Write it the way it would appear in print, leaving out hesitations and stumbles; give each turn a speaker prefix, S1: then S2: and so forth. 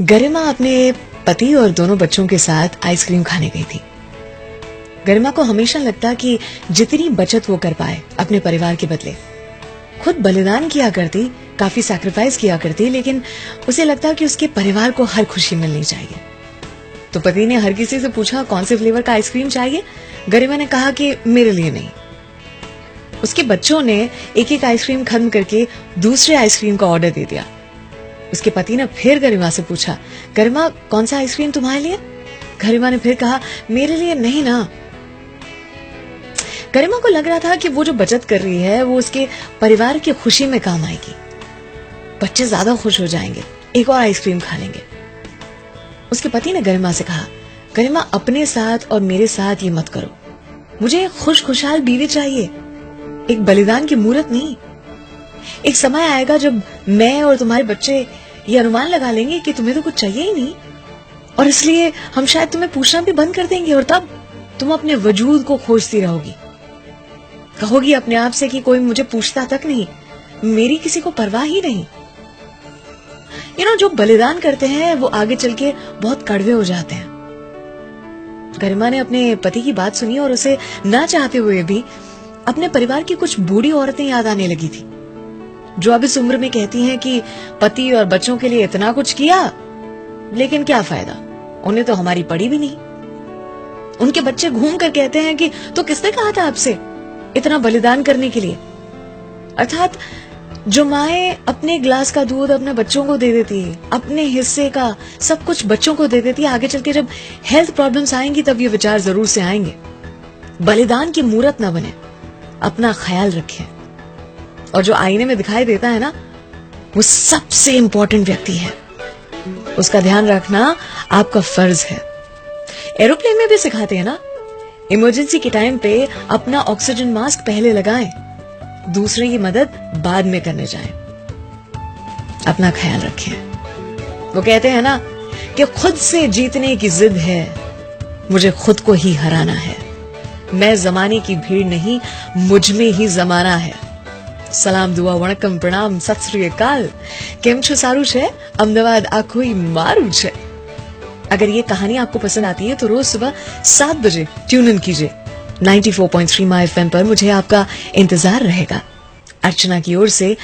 S1: गरिमा अपने पति और दोनों बच्चों के साथ आइसक्रीम खाने गई थी। गरिमा को हमेशा लगता कि जितनी बचत वो कर पाए अपने परिवार के बदले, खुद बलिदान किया करती, काफी सैक्रिफाइस किया करती, लेकिन उसे लगता कि उसके परिवार को हर खुशी मिलनी चाहिए। तो पति ने हर किसी से पूछा कौन से फ्लेवर का आइसक्रीम चाहिए। गरिमा ने कहा कि मेरे लिए नहीं। उसके बच्चों ने एक एक आइसक्रीम खत्म करके दूसरे आइसक्रीम का ऑर्डर दे दिया। उसके पति ने फिर गरिमा से पूछा, गरिमा कौन सा आइसक्रीम तुम्हारे लिए? गरिमा ने फिर कहा, मेरे लिए नहीं ना। गरिमा को लग रहा था कि वो जो बचत कर रही है वो उसके परिवार की खुशी में काम आएगी। बच्चे ज्यादा खुश हो जाएंगे, एक और आइसक्रीम खा लेंगे। उसके पति ने गरिमा से कहा, गरिमा अपने साथ और मेरे साथ ये मत करो। मुझे एक खुशहाल बीवी चाहिए, एक बलिदान की मूर्त नहीं। एक समय आएगा जब मैं और तुम्हारे बच्चे ये अनुमान लगा लेंगे कि तुम्हें तो कुछ चाहिए ही नहीं, और इसलिए हम शायद तुम्हें पूछना भी बंद कर देंगे, और तब तुम अपने वजूद को खोजती रहोगी। कहोगी अपने आप से कि कोई मुझे पूछता तक नहीं, मेरी किसी को परवाह ही नहीं। जो बलिदान करते हैं वो आगे चल के बहुत कड़वे हो जाते हैं। गरिमा ने अपने पति की बात सुनी और उसे ना चाहते हुए भी अपने परिवार की कुछ बूढ़ी औरतें याद आने लगी थी, जो अब इस उम्र में कहती हैं कि पति और बच्चों के लिए इतना कुछ किया, लेकिन क्या फायदा, उन्हें तो हमारी पड़ी भी नहीं। उनके बच्चे घूम कर कहते हैं कि तो किसने कहा था आपसे इतना बलिदान करने के लिए। अर्थात जो माएं अपने ग्लास का दूध अपने बच्चों को दे देती है, अपने हिस्से का सब कुछ बच्चों को दे देती है, आगे चल के जब हेल्थ प्रॉब्लम्स आएंगी तब ये विचार जरूर से आएंगे। बलिदान की मूर्त ना बने, अपना ख्याल रखें। और जो आईने में दिखाई देता है ना, वो सबसे इंपॉर्टेंट व्यक्ति है, उसका ध्यान रखना आपका फर्ज है। एरोप्लेन में भी सिखाते हैं ना, इमरजेंसी के टाइम पे अपना ऑक्सीजन मास्क पहले लगाएं, दूसरे की मदद बाद में करने जाएं। अपना ख्याल रखें। वो कहते हैं ना कि खुद से जीतने की जिद है, मुझे खुद को ही हराना है। मैं जमाने की भीड़ नहीं, मुझ में ही जमाना है। सलाम दुआ वणकम प्रणाम सत श्री अकाल। केम छो सारू छे? अहमदाबाद आखोई मारू छे। अगर ये कहानी आपको पसंद आती है तो रोज सुबह 7 बजे ट्यून इन कीजिए 94.3 माय एफएम पर। मुझे आपका इंतजार रहेगा। अर्चना की ओर से